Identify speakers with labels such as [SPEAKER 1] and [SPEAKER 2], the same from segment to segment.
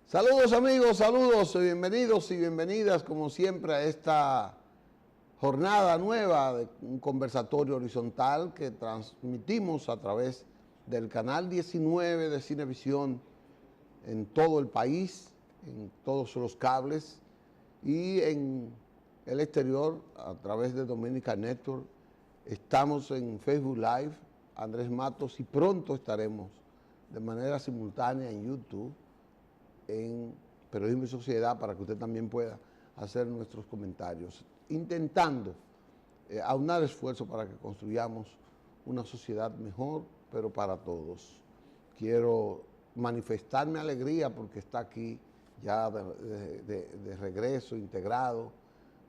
[SPEAKER 1] Saludos amigos, saludos, bienvenidos y bienvenidas como siempre a esta jornada nueva de un conversatorio horizontal que transmitimos a través del canal 19 de Cinevisión en todo el país, en todos los cables y en el exterior a través de Dominica Network. Estamos en Facebook Live, Andrés Matos, y pronto estaremos de manera simultánea en YouTube, en Periodismo y Sociedad, para que usted también pueda hacer nuestros comentarios, intentando aunar esfuerzos para que construyamos una sociedad mejor, pero para todos. Quiero manifestar mi alegría porque está aquí ya de regreso, integrado,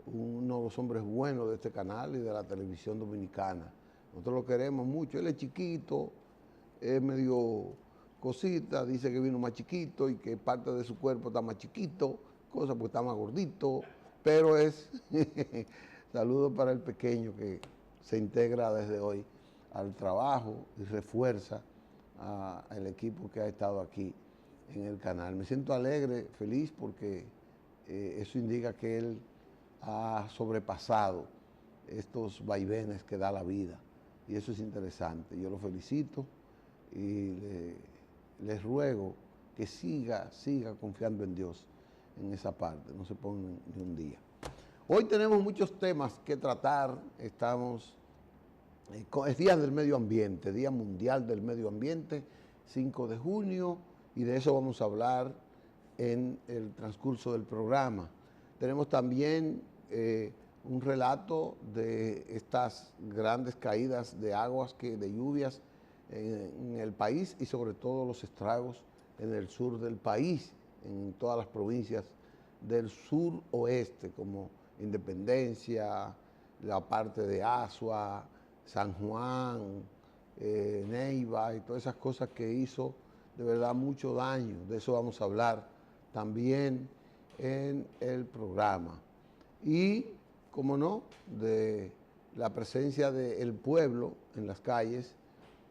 [SPEAKER 1] uno de los hombres buenos de este canal y de la televisión dominicana. Nosotros lo queremos mucho. Él es chiquito, es medio cosita, dice que vino más chiquito y que parte de su cuerpo está más chiquito, cosa porque está más gordito, pero es saludo para el pequeño que se integra desde hoy al trabajo y refuerza al equipo que ha estado aquí en el canal. Me siento alegre, feliz, porque eso indica que él ha sobrepasado estos vaivenes que da la vida, y eso es interesante. Yo lo felicito y les ruego que siga confiando en Dios en esa parte, no se ponga ni un día. Hoy tenemos muchos temas que tratar. Es Día del Medio Ambiente, Día Mundial del Medio Ambiente, 5 de junio, y de eso vamos a hablar en el transcurso del programa. Tenemos también un relato de estas grandes caídas de aguas, de lluvias en el país, y sobre todo los estragos en el sur del país, en todas las provincias del sur oeste, como Independencia, la parte de Azua, San Juan, Neiva y todas esas cosas que hizo de verdad mucho daño. De eso vamos a hablar también en el programa. Y, como no, de la presencia del pueblo en las calles,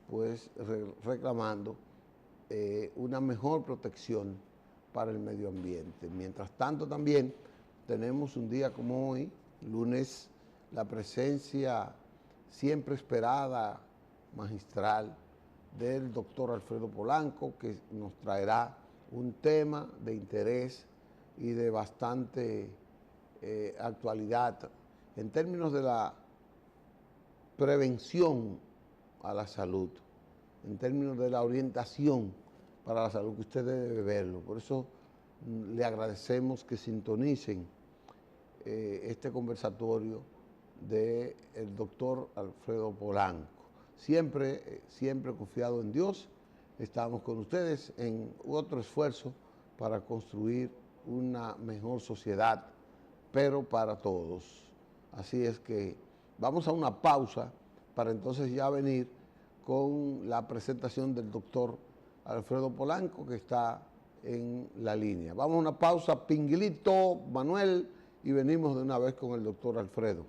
[SPEAKER 1] pues reclamando una mejor protección para el medio ambiente. Mientras tanto, también tenemos un día como hoy, lunes, la presencia siempre esperada, magistral, del doctor Alfredo Polanco, que nos traerá un tema de interés y de bastante actualidad en términos de la prevención a la salud, en términos de la orientación para la salud, que usted debe verlo. Por eso le agradecemos que sintonicen este conversatorio del doctor Alfredo Polanco. Siempre confiado en Dios, estamos con ustedes en otro esfuerzo para construir una mejor sociedad, pero para todos. Así es que vamos a una pausa para entonces ya venir con la presentación del doctor Alfredo Polanco, que está en la línea. Vamos a una pausa, Pinguilito, Manuel, y venimos de una vez con el doctor Alfredo.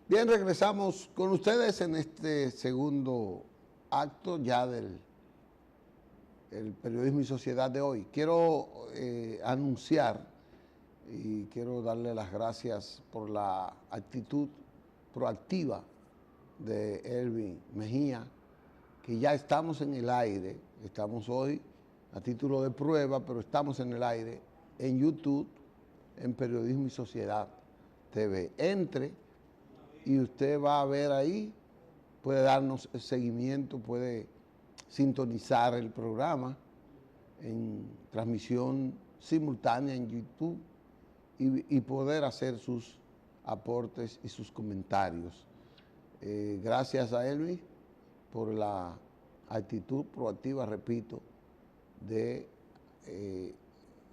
[SPEAKER 1] Bien, regresamos con ustedes en este segundo acto ya del Periodismo y Sociedad de hoy. Quiero anunciar y quiero darle las gracias por la actitud proactiva de Elvin Mejía, que ya estamos en el aire. Estamos hoy a título de prueba, pero estamos en el aire en YouTube, en Periodismo y Sociedad TV. Entre y usted va a ver ahí, puede darnos seguimiento, puede sintonizar el programa en transmisión simultánea en YouTube y poder hacer sus aportes y sus comentarios. Gracias a Elvis por la actitud proactiva, repito, de eh,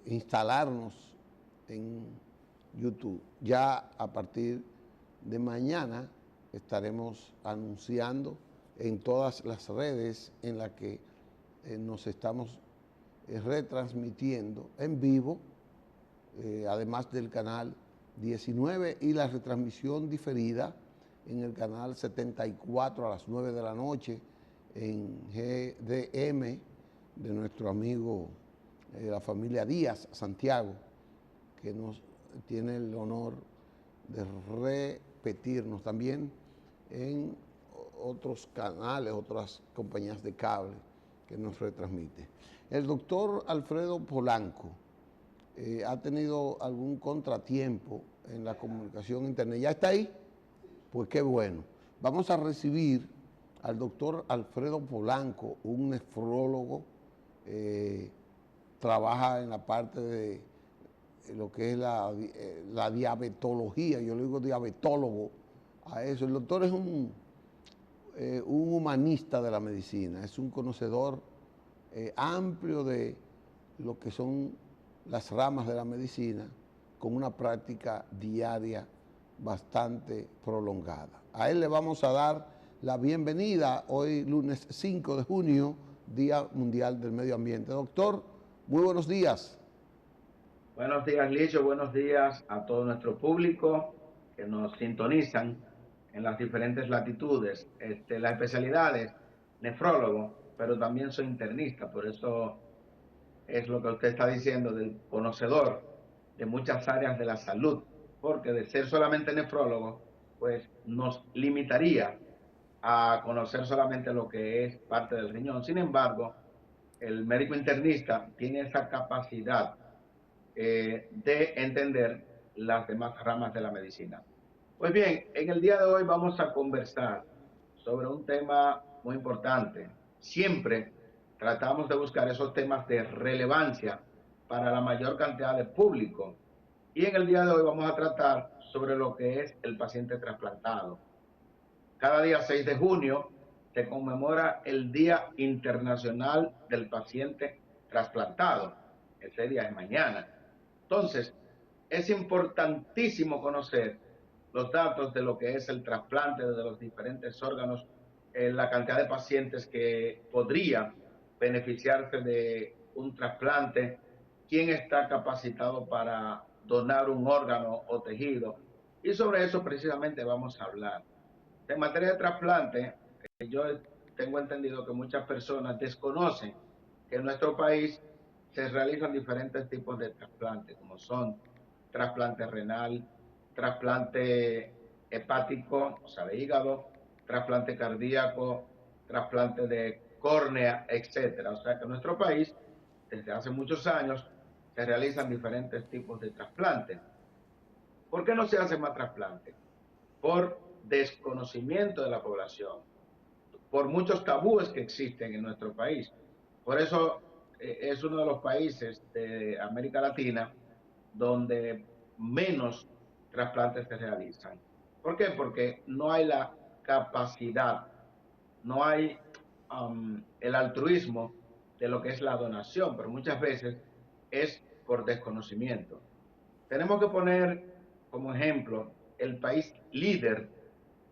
[SPEAKER 1] instalarnos en YouTube. Ya a partir de mañana estaremos anunciando en todas las redes en las que nos estamos retransmitiendo en vivo, además del canal 19 y la retransmisión diferida en el canal 74 a las 9 de la noche en GDM de nuestro amigo la familia Díaz Santiago, que nos tiene el honor de repetirnos también en otros canales, otras compañías de cable que nos retransmite. El doctor Alfredo Polanco ha tenido algún contratiempo en la comunicación internet. ¿Ya está ahí? Pues qué bueno. Vamos a recibir al doctor Alfredo Polanco, un nefrólogo, trabaja en la parte de lo que es la diabetología. Yo le digo diabetólogo a eso. El doctor es un humanista de la medicina, es un conocedor amplio de lo que son las ramas de la medicina, con una práctica diaria bastante prolongada. A él le vamos a dar la bienvenida hoy, lunes 5 de junio, Día Mundial del Medio Ambiente. Doctor, muy buenos días.
[SPEAKER 2] Buenos días, Licho. Buenos días a todo nuestro público que nos sintonizan en las diferentes latitudes. Las especialidades, nefrólogo, pero también soy internista, por eso es lo que usted está diciendo del conocedor de muchas áreas de la salud, porque de ser solamente nefrólogo, pues nos limitaría a conocer solamente lo que es parte del riñón. Sin embargo, el médico internista tiene esa capacidad de entender las demás ramas de la medicina. Pues bien, en el día de hoy vamos a conversar sobre un tema muy importante. Siempre tratamos de buscar esos temas de relevancia para la mayor cantidad de público. Y en el día de hoy vamos a tratar sobre lo que es el paciente trasplantado. Cada día 6 de junio se conmemora el Día Internacional del Paciente Trasplantado. Ese día es mañana. Entonces, es importantísimo conocer los datos de lo que es el trasplante de los diferentes órganos, la cantidad de pacientes que podría beneficiarse de un trasplante, quién está capacitado para donar un órgano o tejido. Y sobre eso precisamente vamos a hablar. En materia de trasplante, yo tengo entendido que muchas personas desconocen que en nuestro país se realizan diferentes tipos de trasplantes, como son trasplante renal, trasplante hepático, o sea, de hígado, trasplante cardíaco, trasplante de córnea, etcétera. O sea que en nuestro país, desde hace muchos años, se realizan diferentes tipos de trasplantes. ¿Por qué no se hace más trasplante? Por desconocimiento de la población, por muchos tabúes que existen en nuestro país. Por eso es uno de los países de América Latina donde menos trasplantes se realizan. ¿Por qué? Porque no hay la capacidad, no hay el altruismo de lo que es la donación, pero muchas veces es por desconocimiento. Tenemos que poner como ejemplo el país líder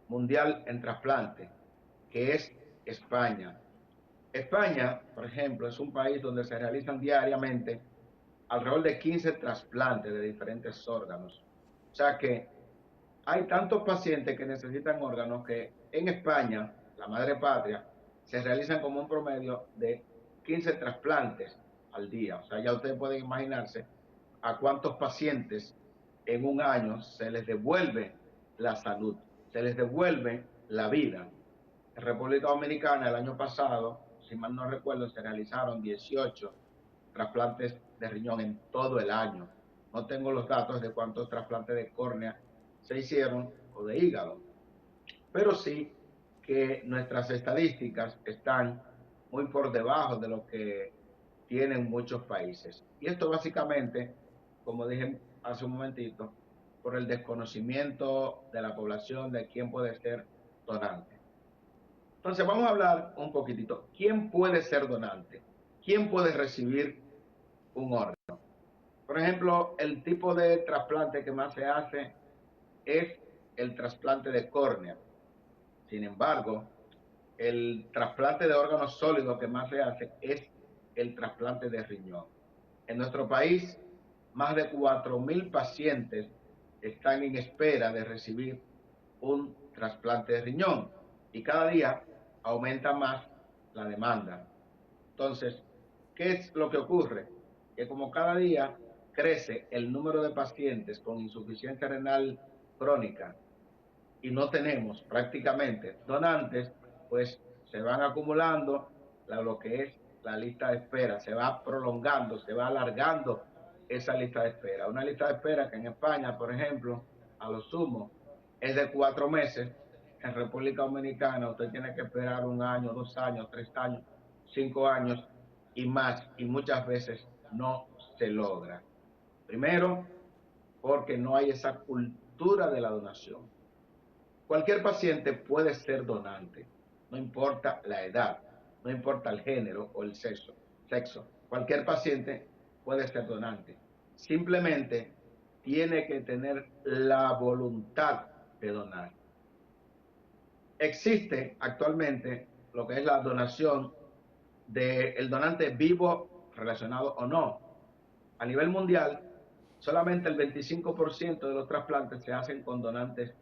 [SPEAKER 2] mundial en trasplante, que es España. España, por ejemplo, es un país donde se realizan diariamente alrededor de 15 trasplantes de diferentes órganos. O sea que hay tantos pacientes que necesitan órganos que en España, la madre patria, se realizan como un promedio de 15 trasplantes al día. O sea, ya ustedes pueden imaginarse a cuántos pacientes en un año se les devuelve la salud, se les devuelve la vida. En República Dominicana el año pasado, si mal no recuerdo, se realizaron 18 trasplantes de riñón en todo el año. No tengo los datos de cuántos trasplantes de córnea se hicieron o de hígado, pero sí que nuestras estadísticas están muy por debajo de lo que tienen muchos países. Y esto básicamente, como dije hace un momentito, por el desconocimiento de la población de quién puede ser donante. Entonces vamos a hablar un poquitito. ¿Quién puede ser donante? ¿Quién puede recibir un órgano. Por ejemplo, el tipo de trasplante que más se hace es el trasplante de córnea. Sin embargo, el trasplante de órganos sólidos que más se hace es el trasplante de riñón. En nuestro país, más de 4.000 pacientes están en espera de recibir un trasplante de riñón y cada día aumenta más la demanda. Entonces, ¿qué es lo que ocurre? Que como cada día crece el número de pacientes con insuficiencia renal crónica y no tenemos prácticamente donantes, pues se van acumulando lo que es la lista de espera, se va prolongando, se va alargando esa lista de espera. Una lista de espera que en España, por ejemplo, a lo sumo es de 4 meses, en República Dominicana usted tiene que esperar 1 año, 2 años, 3 años, 5 años y más, y muchas veces no se logra. Primero, porque no hay esa cultura de la donación. Cualquier paciente puede ser donante, no importa la edad, no importa el género o el sexo. Cualquier paciente puede ser donante. Simplemente tiene que tener la voluntad de donar. Existe actualmente lo que es la donación del donante vivo relacionado o no. A nivel mundial, solamente el 25% de los trasplantes se hacen con donantes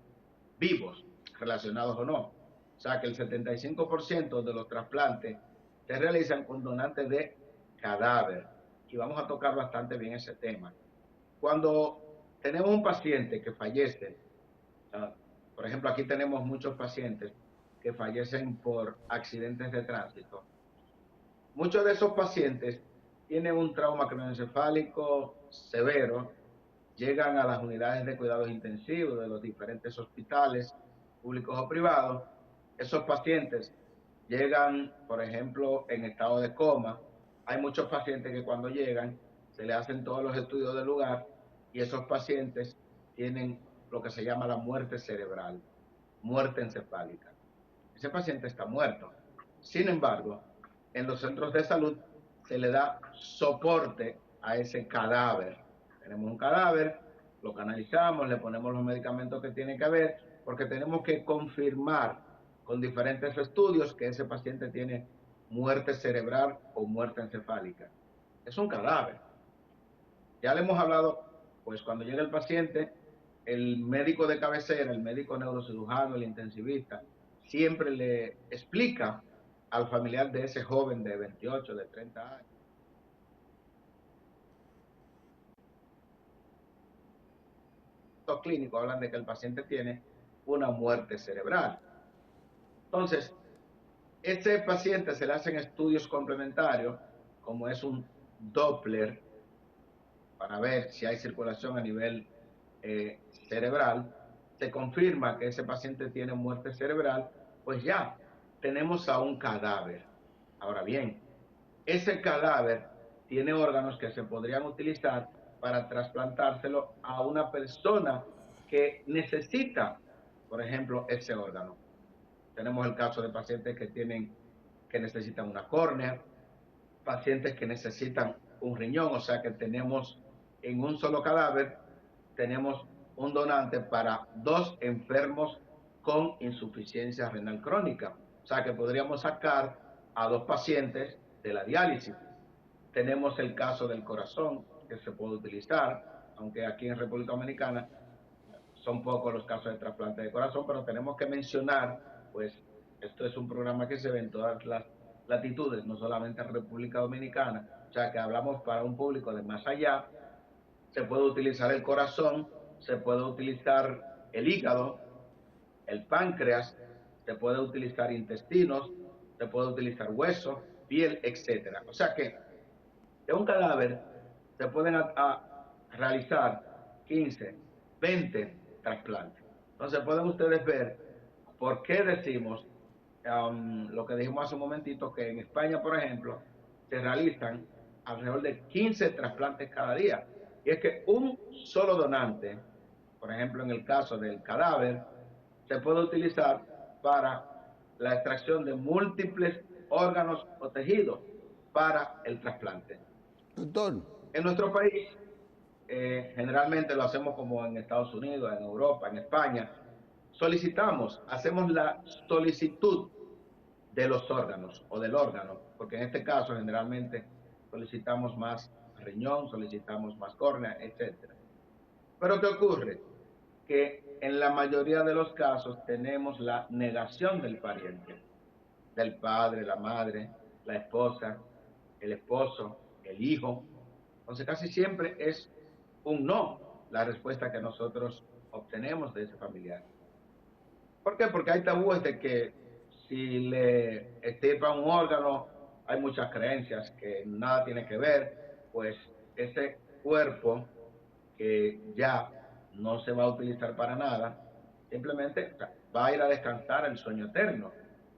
[SPEAKER 2] vivos, relacionados o no. O sea que el 75% de los trasplantes se realizan con donantes de cadáver. Y vamos a tocar bastante bien ese tema. Cuando tenemos un paciente que fallece, por ejemplo, aquí tenemos muchos pacientes que fallecen por accidentes de tránsito. Muchos de esos pacientes tienen un trauma craneoencefálico severo, llegan a las unidades de cuidados intensivos de los diferentes hospitales públicos o privados. Esos pacientes llegan, por ejemplo, en estado de coma. Hay muchos pacientes que cuando llegan se le hacen todos los estudios del lugar y esos pacientes tienen lo que se llama la muerte cerebral, muerte encefálica. Ese paciente está muerto. Sin embargo, en los centros de salud se le da soporte a ese cadáver. Tenemos un cadáver, lo canalizamos, le ponemos los medicamentos que tiene que haber, porque tenemos que confirmar con diferentes estudios que ese paciente tiene muerte cerebral o muerte encefálica. Es un cadáver. Ya le hemos hablado, pues cuando llega el paciente, el médico de cabecera, el médico neurocirujano, el intensivista, siempre le explica al familiar de ese joven de 28, de 30 años. Los clínicos hablan de que el paciente tiene una muerte cerebral. Entonces, ese paciente se le hacen estudios complementarios, como es un Doppler, para ver si hay circulación a nivel cerebral. Se confirma que ese paciente tiene muerte cerebral, pues ya tenemos a un cadáver. Ahora bien, ese cadáver tiene órganos que se podrían utilizar para trasplantárselo a una persona que necesita, por ejemplo, ese órgano. Tenemos el caso de pacientes que necesitan una córnea, pacientes que necesitan un riñón, o sea que tenemos en un solo cadáver, tenemos un donante para 2 enfermos con insuficiencia renal crónica. O sea que podríamos sacar a 2 pacientes de la diálisis. Tenemos el caso del corazón, que se puede utilizar, aunque aquí en República Dominicana son pocos los casos de trasplante de corazón, pero tenemos que mencionar, pues esto es un programa que se ve en todas las latitudes, no solamente en República Dominicana, o sea que hablamos para un público de más allá. Se puede utilizar el corazón, se puede utilizar el hígado, el páncreas, se puede utilizar intestinos, se puede utilizar hueso, piel, etcétera. O sea que de un cadáver se pueden realizar 15, 20 trasplantes. Entonces pueden ustedes ver por qué decimos lo que dijimos hace un momentito, que en España, por ejemplo, se realizan alrededor de 15 trasplantes cada día. Y es que un solo donante, por ejemplo, en el caso del cadáver, se puede utilizar para la extracción de múltiples órganos o tejidos para el trasplante.
[SPEAKER 1] Doctor.
[SPEAKER 2] En nuestro país, generalmente lo hacemos como en Estados Unidos, en Europa, en España. Hacemos la solicitud de los órganos o del órgano, porque en este caso generalmente solicitamos más riñón, solicitamos más córnea, etcétera. Pero ¿qué ocurre? Que en la mayoría de los casos tenemos la negación del pariente, del padre, la madre, la esposa, el esposo, el hijo. Entonces casi siempre es un no la respuesta que nosotros obtenemos de ese familiar. ¿Por qué? Porque hay tabúes de que si le extirpan un órgano, hay muchas creencias que nada tiene que ver, pues ese cuerpo que ya no se va a utilizar para nada, simplemente, o sea, va a ir a descansar el sueño eterno.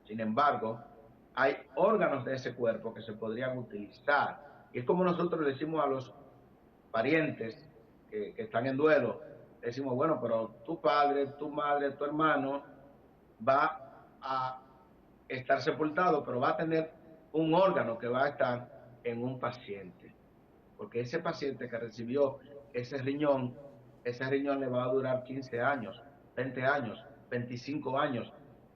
[SPEAKER 2] Sin embargo, hay órganos de ese cuerpo que se podrían utilizar. Y es como nosotros le decimos a los parientes que están en duelo, decimos, bueno, pero tu padre, tu madre, tu hermano va a estar sepultado, pero va a tener un órgano que va a estar en un paciente, porque ese paciente que recibió ese ese riñón le va a durar 15 años, 20 años, 25 años,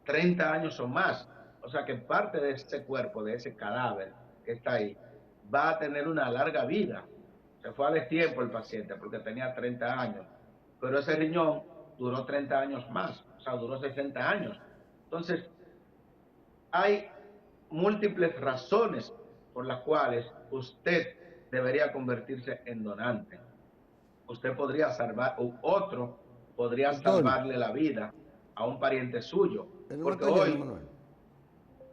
[SPEAKER 2] 30 años o más. O sea que parte de ese cuerpo, de ese cadáver que está ahí, va a tener una larga vida. Se fue a destiempo el paciente porque tenía 30 años, pero ese riñón duró 30 años más, o sea, duró 60 años. Entonces, hay múltiples razones por las cuales usted debería convertirse en donante. Usted podría salvar, o otro podría
[SPEAKER 1] Antonio,
[SPEAKER 2] salvarle la vida a un pariente suyo.
[SPEAKER 1] él no me
[SPEAKER 2] Porque
[SPEAKER 1] está oyendo,
[SPEAKER 2] hoy,
[SPEAKER 1] Manuel.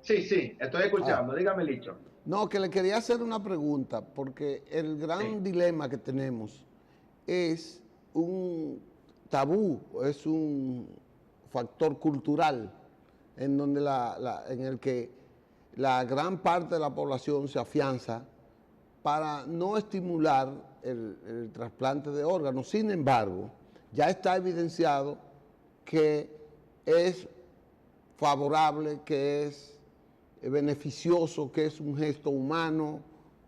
[SPEAKER 2] sí, sí, estoy
[SPEAKER 1] Ah,
[SPEAKER 2] escuchando, dígame, Licho.
[SPEAKER 1] no, que le quería hacer una pregunta, porque el
[SPEAKER 2] Sí,
[SPEAKER 1] gran dilema que tenemos es un tabú, es un factor cultural en donde en el que la gran parte de la población se afianza para no estimular el trasplante de órganos. Sin embargo, ya está evidenciado que es favorable, que es beneficioso, que es un gesto humano,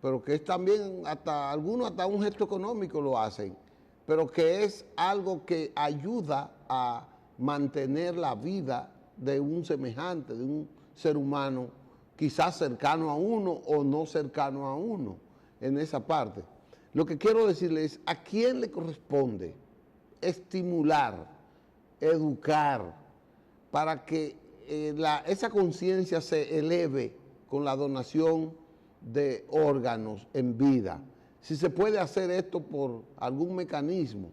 [SPEAKER 1] pero que es también, hasta algunos hasta un gesto económico lo hacen, pero que es algo que ayuda a mantener la vida de un semejante, de un ser humano, quizás cercano a uno o no cercano a uno, en esa parte. Lo que quiero decirles es, ¿a quién le corresponde estimular, educar, para que esa conciencia se eleve con la donación de órganos en vida? Si se puede hacer esto por algún mecanismo.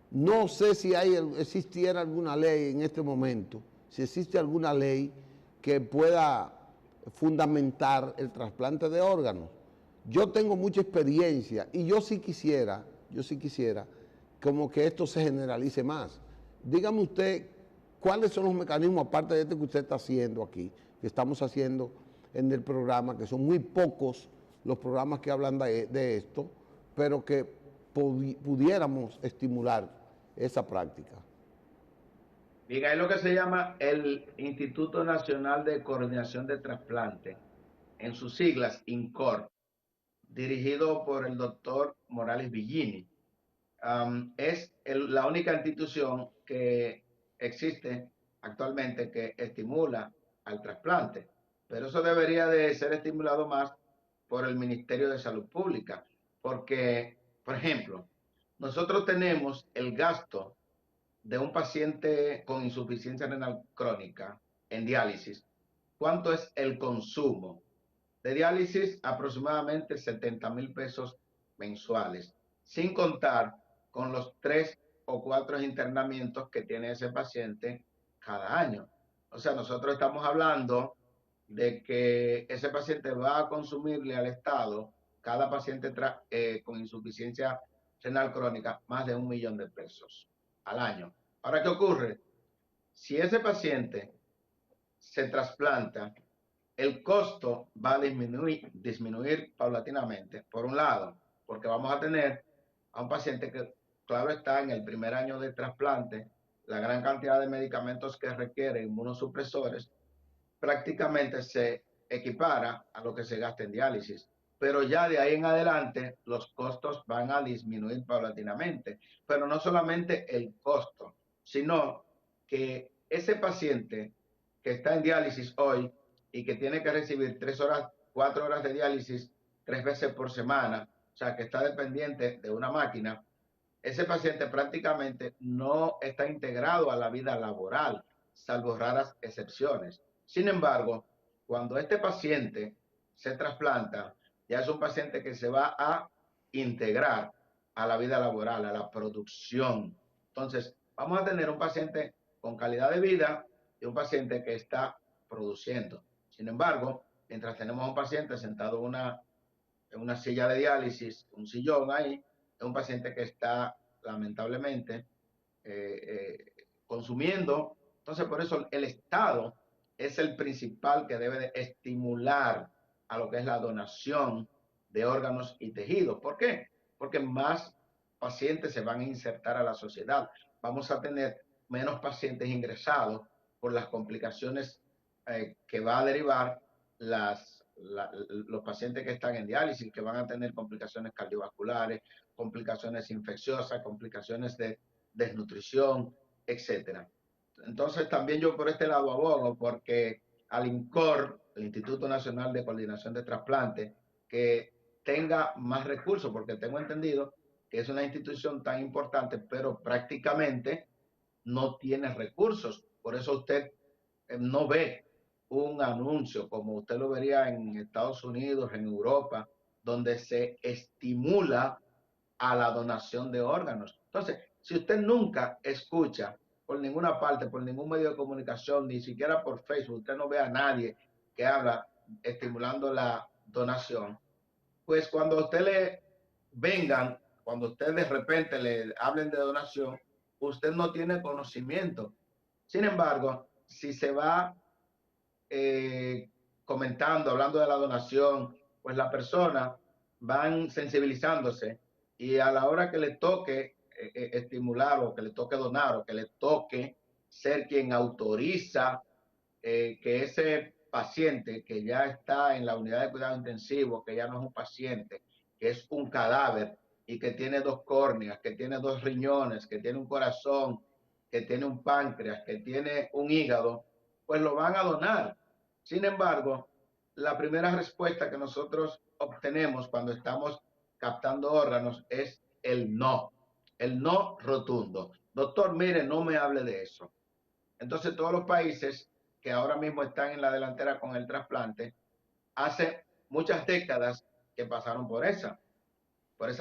[SPEAKER 1] No sé si existiera alguna ley en este momento, si existe alguna ley que pueda fundamentar el trasplante de órganos. Yo tengo mucha experiencia y yo sí quisiera como que esto se generalice más. Dígame usted, ¿cuáles son los mecanismos, aparte de este que usted está haciendo aquí, que estamos haciendo en el programa, que son muy pocos los programas que hablan de esto, pero que pudiéramos estimular esa práctica?
[SPEAKER 2] diga, es lo que se llama el Instituto Nacional de Coordinación de Trasplante, en sus siglas, INCOR, dirigido por el doctor Morales Villini. Es la única institución que existe actualmente que estimula al trasplante, pero eso debería de ser estimulado más por el Ministerio de Salud Pública, porque, por ejemplo, nosotros tenemos el gasto de un paciente con insuficiencia renal crónica en diálisis. ¿Cuánto es el consumo de diálisis? Aproximadamente 70,000 pesos mensuales, sin contar con los 3 o 4 internamientos que tiene ese paciente cada año. O sea, nosotros estamos hablando de que ese paciente va a consumirle al Estado, cada paciente con insuficiencia renal crónica, más de 1 millón de pesos al año. Ahora, ¿qué ocurre? Si ese paciente se trasplanta, el costo va a disminuir paulatinamente, por un lado, porque vamos a tener a un paciente que, claro está, en el primer año de trasplante, la gran cantidad de medicamentos que requiere inmunosupresores prácticamente se equipara a lo que se gasta en diálisis. pero ya de ahí en adelante los costos van a disminuir paulatinamente. Pero no solamente el costo, sino que ese paciente que está en diálisis hoy y que tiene que recibir 3 horas, 4 horas de diálisis 3 veces por semana, o sea, que está dependiente de una máquina, ese paciente prácticamente no está integrado a la vida laboral, salvo raras excepciones. Sin embargo, cuando este paciente se trasplanta, ya es un paciente que se va a integrar a la vida laboral, a la producción. Entonces, vamos a tener un paciente con calidad de vida y un paciente que está produciendo. Sin embargo, mientras tenemos un paciente sentado en una silla de diálisis, un sillón ahí, es un paciente que está lamentablemente consumiendo. Entonces, por eso el Estado es el principal que debe de estimular a lo que es la donación de órganos y tejidos. ¿Por qué? Porque más pacientes se van a insertar a la sociedad. Vamos a tener menos pacientes ingresados por las complicaciones que va a derivar los pacientes que están en diálisis, que van a tener complicaciones cardiovasculares, complicaciones infecciosas, complicaciones de desnutrición, etcétera. Entonces también yo por este lado abogo porque al INCOR, el Instituto Nacional de Coordinación de Trasplantes, que tenga más recursos, porque tengo entendido que es una institución tan importante, pero prácticamente no tiene recursos. Por eso usted no ve un anuncio como usted lo vería en Estados Unidos, en Europa, donde se estimula a la donación de órganos. Entonces, si usted nunca escucha por ninguna parte, por ningún medio de comunicación, ni siquiera por Facebook, usted no ve a nadie que habla estimulando la donación, pues cuando a usted le vengan, cuando usted de repente le hablen de donación, usted no tiene conocimiento. Sin embargo, si se va comentando, hablando de la donación, pues la persona van sensibilizándose y a la hora que le toque estimular o que le toque donar o que le toque ser quien autoriza que ese paciente que ya está en la unidad de cuidado intensivo, que ya no es un paciente, que es un cadáver y que tiene 2 córneas, que tiene 2 riñones, que tiene un corazón, que tiene un páncreas, que tiene un hígado, pues lo van a donar. Sin embargo, la primera respuesta que nosotros obtenemos cuando estamos captando órganos es el no rotundo. Doctor, mire, no me hable de eso. Entonces, todos los países que ahora mismo están en la delantera con el trasplante, hace muchas décadas que pasaron por esa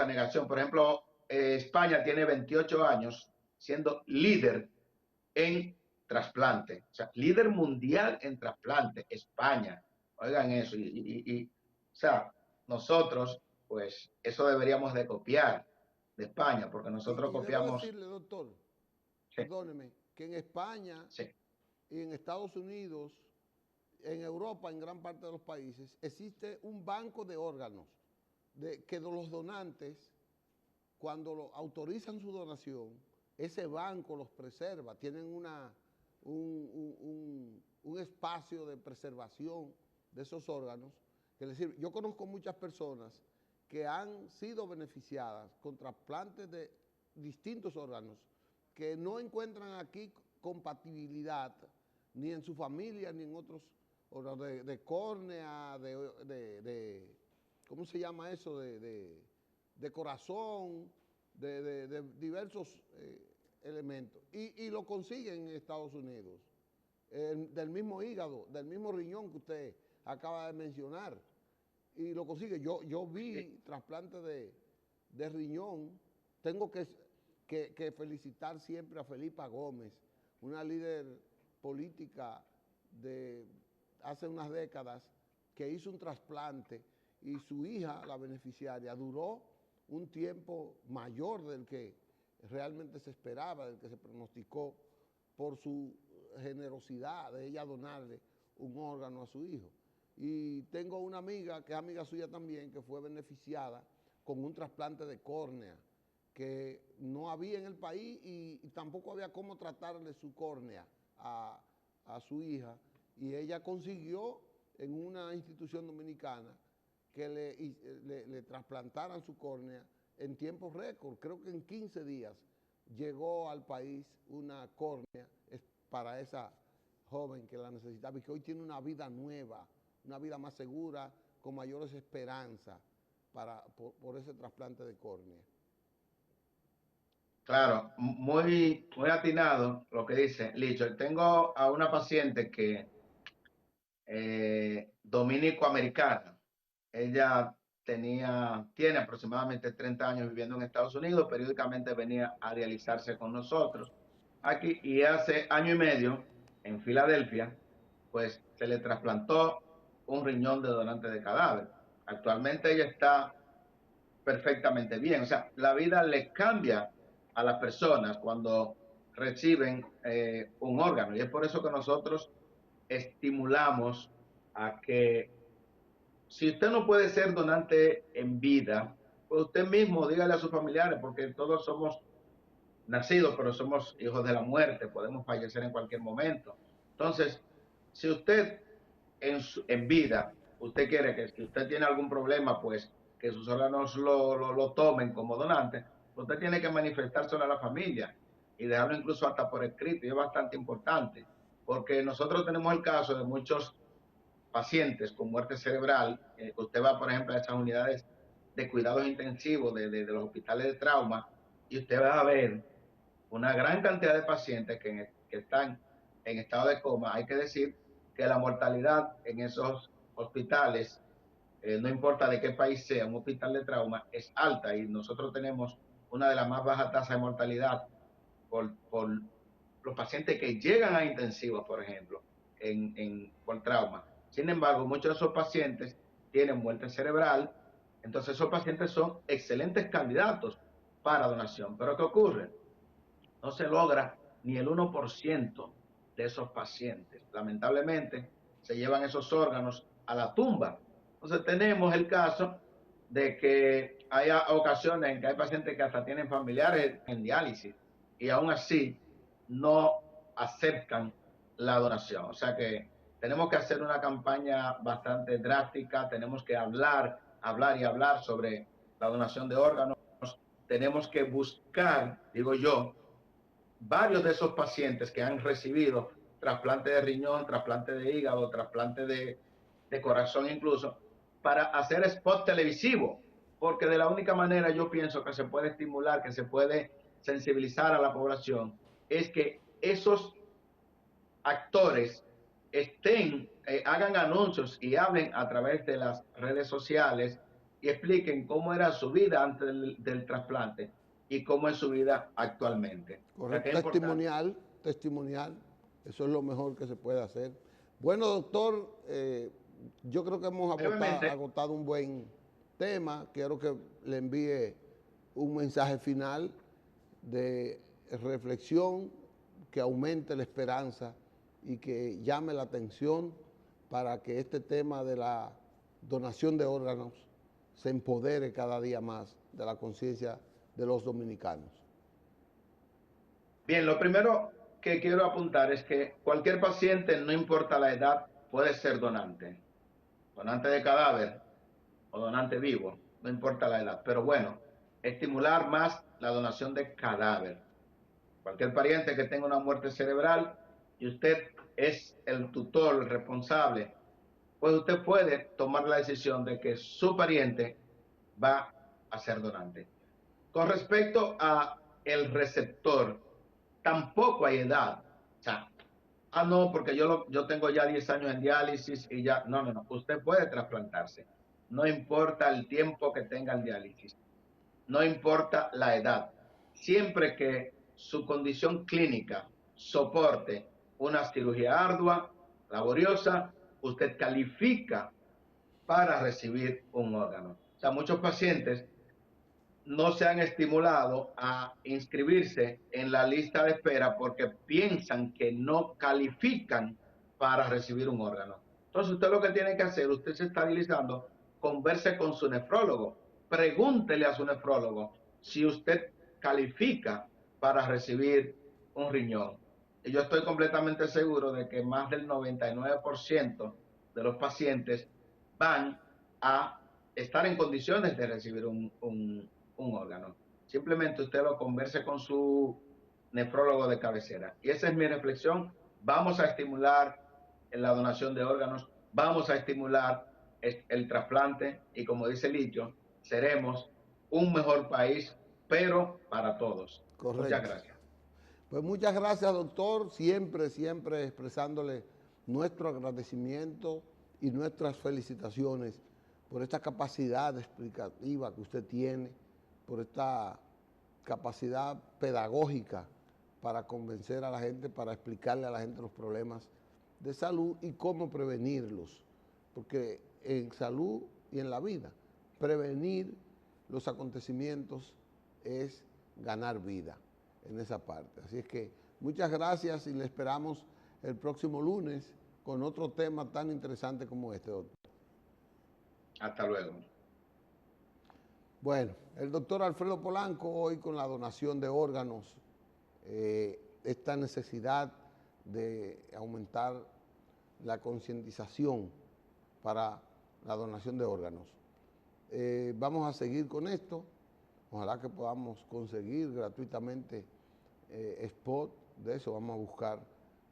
[SPEAKER 2] negación. Por ejemplo, España tiene 28 años siendo líder en trasplante, o sea, líder mundial en trasplante, España. Oigan eso, o sea, nosotros, pues, eso deberíamos de copiar de España, porque nosotros
[SPEAKER 1] Y debo
[SPEAKER 2] copiamos,
[SPEAKER 1] decirle, doctor,
[SPEAKER 2] sí,
[SPEAKER 1] perdóneme, que en España
[SPEAKER 2] sí,
[SPEAKER 1] y en Estados Unidos, en Europa, en gran parte de los países, existe un banco de órganos que los donantes, cuando autorizan su donación, ese banco los preserva, tienen un espacio de preservación de esos órganos. Que les sirve. Yo conozco muchas personas que han sido beneficiadas con trasplantes de distintos órganos que no encuentran aquí compatibilidad ni en su familia ni en otros órganos de córnea, ¿cómo se llama eso? De corazón, de diversos elementos. Y lo consiguen en Estados Unidos, del mismo hígado, del mismo riñón que usted acaba de mencionar. Y lo consigue. Yo vi trasplante de riñón. Tengo que felicitar siempre a Felipa Gómez, una líder política de hace unas décadas que hizo un trasplante y su hija, la beneficiaria, duró un tiempo mayor del que realmente se esperaba, del que se pronosticó por su generosidad de ella donarle un órgano a su hijo. Y tengo una amiga, que es amiga suya también, que fue beneficiada con un trasplante de córnea, que no había en el país y tampoco había cómo tratarle su córnea a su hija. Y ella consiguió en una institución dominicana que le trasplantaran su córnea en tiempo récord. Creo que en 15 días llegó al país una córnea para esa joven que la necesitaba y que hoy tiene una vida nueva, una vida más segura, con mayores esperanzas por ese trasplante de córnea.
[SPEAKER 2] Claro, muy atinado lo que dice Licho. Tengo a una paciente que dominico-americana. Ella tiene aproximadamente 30 años viviendo en Estados Unidos, periódicamente venía a realizarse con nosotros aquí y hace año y medio en Filadelfia, pues se le trasplantó un riñón de donante de cadáver. Actualmente ella está perfectamente bien, o sea, la vida le cambia a las personas cuando reciben un órgano y es por eso que nosotros estimulamos a que si usted no puede ser donante en vida, pues usted mismo dígale a sus familiares, porque todos somos nacidos, pero somos hijos de la muerte, podemos fallecer en cualquier momento. Entonces, si usted en vida, usted quiere que si usted tiene algún problema, pues que sus órganos lo tomen como donante, usted tiene que manifestárselo a la familia y dejarlo incluso hasta por escrito, y es bastante importante, porque nosotros tenemos el caso de muchos pacientes con muerte cerebral. Usted va, por ejemplo, a esas unidades de cuidados intensivos de los hospitales de trauma y usted va a ver una gran cantidad de pacientes que están en estado de coma. Hay que decir que la mortalidad en esos hospitales, no importa de qué país sea, un hospital de trauma es alta y nosotros tenemos una de las más bajas tasas de mortalidad por los pacientes que llegan a intensivos, por ejemplo, por trauma. Sin embargo, muchos de esos pacientes tienen muerte cerebral, entonces esos pacientes son excelentes candidatos para donación. Pero ¿qué ocurre? No se logra ni el 1% de esos pacientes. Lamentablemente, se llevan esos órganos a la tumba. Entonces tenemos el caso de que hay ocasiones en que hay pacientes que hasta tienen familiares en diálisis y aún así no aceptan la donación. O sea que tenemos que hacer una campaña bastante drástica, tenemos que hablar y hablar sobre la donación de órganos, tenemos que buscar, digo yo, varios de esos pacientes que han recibido trasplante de riñón, trasplante de hígado, trasplante de corazón incluso, para hacer spot televisivo, porque de la única manera yo pienso que se puede estimular, que se puede sensibilizar a la población, es que esos actores hagan anuncios y hablen a través de las redes sociales y expliquen cómo era su vida antes del trasplante y cómo es su vida actualmente. O sea, que
[SPEAKER 1] Correcto,
[SPEAKER 2] es importante.
[SPEAKER 1] testimonial, eso es lo mejor que se puede hacer. Bueno, doctor, yo creo que hemos
[SPEAKER 2] Brevemente,
[SPEAKER 1] agotado un buen tema. Quiero que le envíe un mensaje final de reflexión que aumente la esperanza y que llame la atención para que este tema de la donación de órganos se empodere cada día más de la conciencia de los dominicanos.
[SPEAKER 2] bien, lo primero que quiero apuntar es que cualquier paciente, no importa la edad, puede ser donante. Donante de cadáver o donante vivo, no importa la edad. Pero bueno, estimular más la donación de cadáver. Cualquier pariente que tenga una muerte cerebral y usted es el tutor, el responsable, pues usted puede tomar la decisión de que su pariente va a ser donante. Con respecto a el receptor, tampoco hay edad. O sea, no, porque yo tengo ya 10 años en diálisis y ya, no. Usted puede trasplantarse. No importa el tiempo que tenga el diálisis. No importa la edad. Siempre que su condición clínica soporte una cirugía ardua, laboriosa, usted califica para recibir un órgano. O sea, muchos pacientes no se han estimulado a inscribirse en la lista de espera porque piensan que no califican para recibir un órgano. Entonces usted lo que tiene que hacer, usted se está agilizando, converse con su nefrólogo, pregúntele a su nefrólogo si usted califica para recibir un riñón. Y yo estoy completamente seguro de que más del 99% de los pacientes van a estar en condiciones de recibir un órgano. Simplemente usted lo converse con su nefrólogo de cabecera. Y esa es mi reflexión. Vamos a estimular la donación de órganos, vamos a estimular el trasplante y como dice Licho, seremos un mejor país, pero para todos. Muchas
[SPEAKER 1] Correcto.
[SPEAKER 2] gracias.
[SPEAKER 1] Pues muchas gracias, doctor, siempre expresándole nuestro agradecimiento y nuestras felicitaciones por esta capacidad explicativa que usted tiene, por esta capacidad pedagógica para convencer a la gente, para explicarle a la gente los problemas de salud y cómo prevenirlos. Porque en salud y en la vida, prevenir los acontecimientos es ganar vida en esa parte. Así es que muchas gracias y le esperamos el próximo lunes con otro tema tan interesante como este, doctor.
[SPEAKER 2] Hasta luego.
[SPEAKER 1] Bueno, el doctor Alfredo Polanco hoy con la donación de órganos, esta necesidad de aumentar la concientización para la donación de órganos. Vamos a seguir con esto, ojalá que podamos conseguir gratuitamente spot de eso, vamos a buscar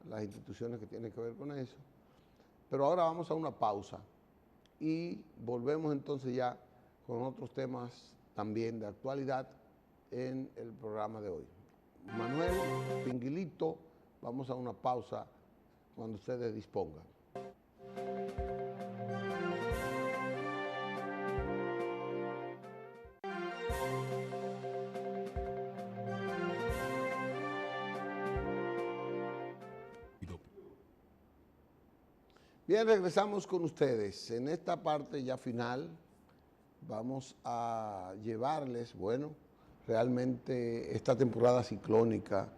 [SPEAKER 1] las instituciones que tienen que ver con eso. Pero ahora vamos a una pausa y volvemos entonces ya con otros temas también de actualidad en el programa de hoy. Manuel, Pinguilito, vamos a una pausa cuando ustedes dispongan. Bien, regresamos con ustedes. En esta parte ya final vamos a llevarles, bueno, realmente esta temporada ciclónica,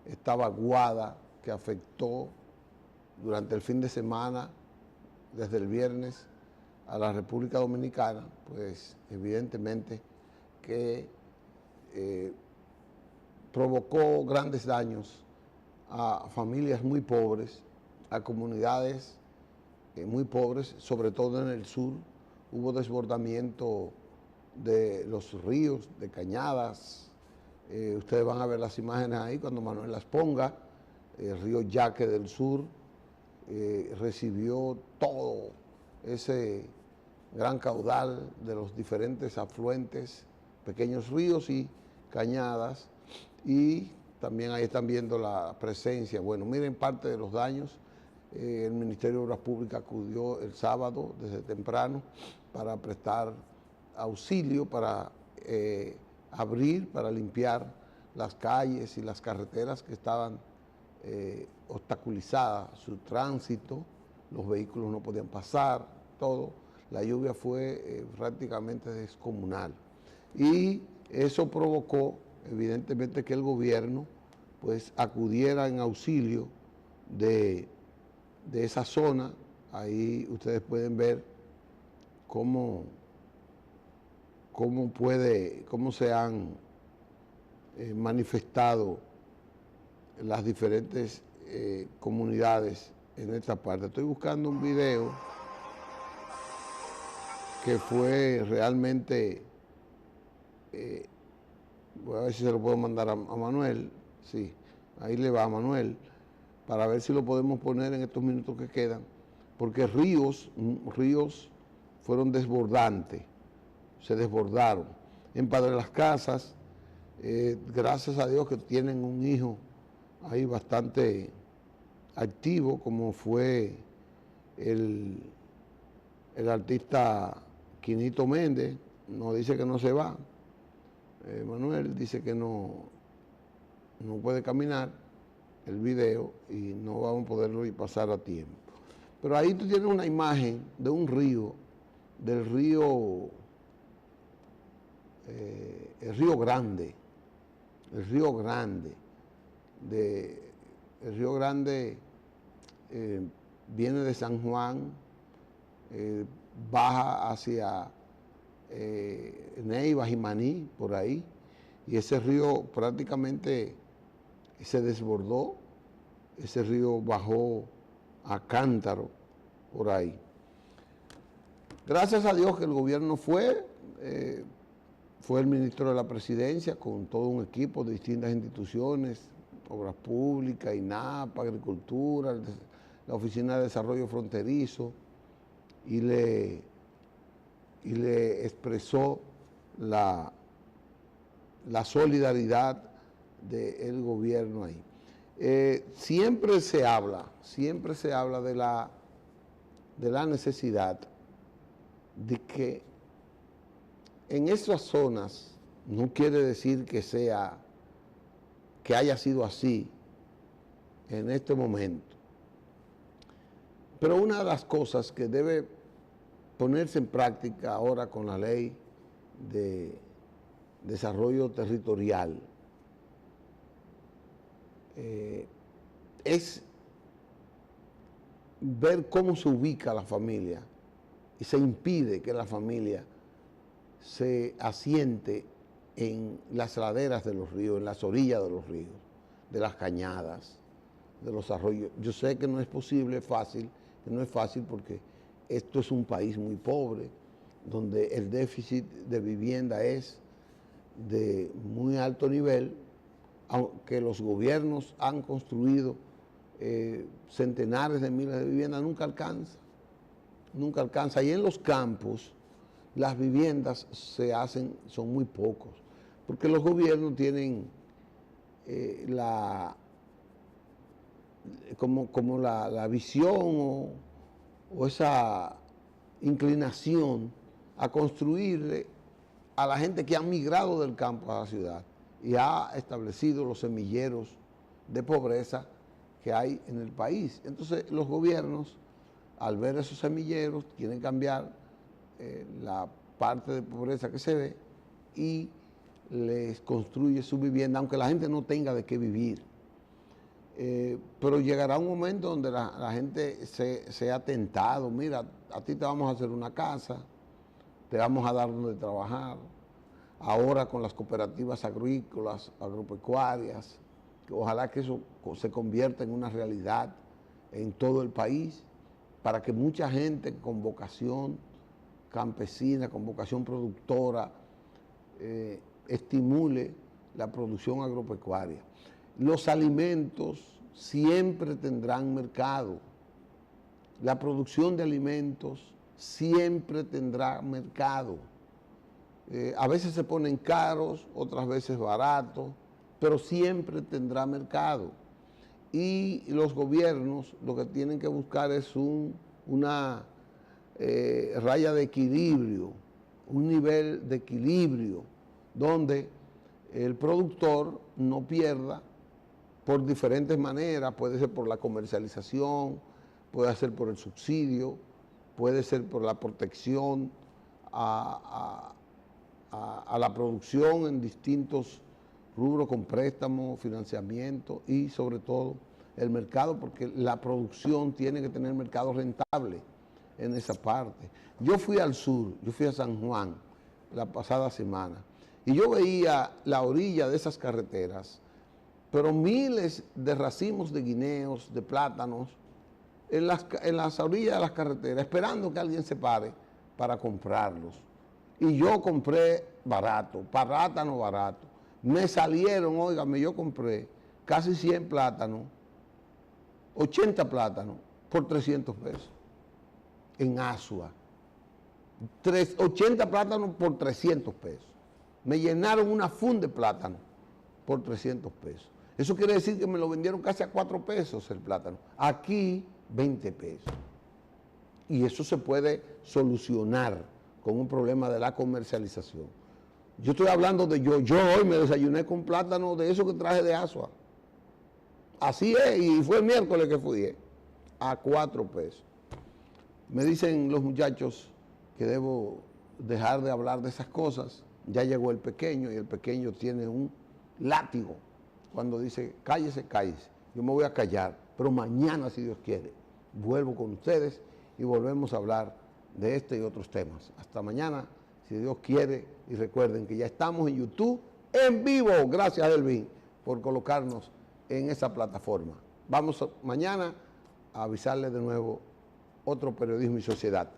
[SPEAKER 1] esta vaguada que afectó durante el fin de semana, desde el viernes a la República Dominicana, pues evidentemente que provocó grandes daños a familias muy pobres, a comunidades muy pobres, sobre todo en el sur. Hubo desbordamiento de los ríos, de cañadas. Ustedes van a ver las imágenes ahí cuando Manuel las ponga. El río Yaque del sur recibió todo ese gran caudal de los diferentes afluentes, pequeños ríos y cañadas. Y también ahí están viendo la presencia. Bueno, miren parte de los daños. El Ministerio de Obras Públicas acudió el sábado desde temprano para prestar auxilio, para abrir, para limpiar las calles y las carreteras que estaban obstaculizadas, su tránsito, los vehículos no podían pasar, todo. La lluvia fue prácticamente descomunal. Y eso provocó, evidentemente, que el gobierno pues acudiera en auxilio de esa zona. Ahí ustedes pueden ver cómo se han manifestado las diferentes comunidades en esta parte. Estoy buscando un video que fue realmente, voy a ver si se lo puedo mandar a Manuel, sí, ahí le va a Manuel, para ver si lo podemos poner en estos minutos que quedan, porque ríos fueron desbordantes, se desbordaron. En Padre Las Casas, gracias a Dios que tienen un hijo ahí bastante activo, como fue el artista Quinito Méndez, nos dice que no se va. Manuel dice que no puede caminar el video y no vamos a poderlo pasar a tiempo. Pero ahí tú tienes una imagen de un río, del río, el Río Grande, el Río Grande, el Río Grande viene de San Juan, baja hacia Neiva, Jimaní, por ahí, y ese río prácticamente se desbordó, ese río bajó a Cántaro, por ahí. Gracias a Dios que el gobierno fue el ministro de la Presidencia con todo un equipo de distintas instituciones, Obras Públicas, INAPA, Agricultura, la Oficina de Desarrollo Fronterizo, y le expresó la solidaridad del gobierno ahí. Siempre se habla de la necesidad de que en esas zonas, no quiere decir que haya sido así en este momento, pero una de las cosas que debe ponerse en práctica ahora con la ley de desarrollo territorial es ver cómo se ubica la familia y se impide que la familia se asiente en las laderas de los ríos, en las orillas de los ríos, de las cañadas, de los arroyos. Yo sé que no es posible, que no es fácil porque esto es un país muy pobre, donde el déficit de vivienda es de muy alto nivel, aunque los gobiernos han construido centenares de miles de viviendas, nunca alcanza. Y en los campos las viviendas son muy pocos, porque los gobiernos tienen la visión o esa inclinación a construirle a la gente que ha migrado del campo a la ciudad y ha establecido los semilleros de pobreza que hay en el país. Entonces los gobiernos, al ver esos semilleros, quieren cambiar la parte de pobreza que se ve y les construye su vivienda, aunque la gente no tenga de qué vivir. Pero llegará un momento donde la gente sea tentado. Mira, a ti te vamos a hacer una casa, te vamos a dar donde trabajar. Ahora con las cooperativas agrícolas, agropecuarias, ojalá que eso se convierta en una realidad en todo el país, para que mucha gente con vocación campesina, con vocación productora, estimule la producción agropecuaria. Los alimentos siempre tendrán mercado. La producción de alimentos siempre tendrá mercado. A veces se ponen caros, otras veces baratos, pero siempre tendrá mercado. Y los gobiernos lo que tienen que buscar es una raya de equilibrio, un nivel de equilibrio, donde el productor no pierda por diferentes maneras. Puede ser por la comercialización, puede ser por el subsidio, puede ser por la protección a la producción en distintos rubros con préstamos, financiamiento y sobre todo el mercado, porque la producción tiene que tener mercado rentable en esa parte. Yo fui al sur, yo fui a San Juan la pasada semana y yo veía la orilla de esas carreteras, pero miles de racimos de guineos, de plátanos, en las orillas de las carreteras, esperando que alguien se pare para comprarlos. Y yo compré barato, plátano barato. Me salieron, óigame, yo compré casi 100 plátanos, 80 plátanos por 300 pesos en Asua. 80 plátanos por 300 pesos. Me llenaron una funda de plátano por 300 pesos. Eso quiere decir que me lo vendieron casi a 4 pesos el plátano. Aquí, 20 pesos. Y eso se puede solucionar con un problema de la comercialización. Yo estoy hablando de yo hoy me desayuné con plátano de eso que traje de Asua. Así es, y fue el miércoles que fui, a 4 pesos. Me dicen los muchachos que debo dejar de hablar de esas cosas. Ya llegó el pequeño y el pequeño tiene un látigo cuando dice cállese, cállese. Yo me voy a callar, pero mañana, si Dios quiere, vuelvo con ustedes y volvemos a hablar de este y otros temas. Hasta mañana, si Dios quiere, y recuerden que ya estamos en YouTube en vivo. Gracias, Elvin, por colocarnos en esa plataforma. Vamos mañana a avisarles de nuevo otro Periodismo y Sociedad.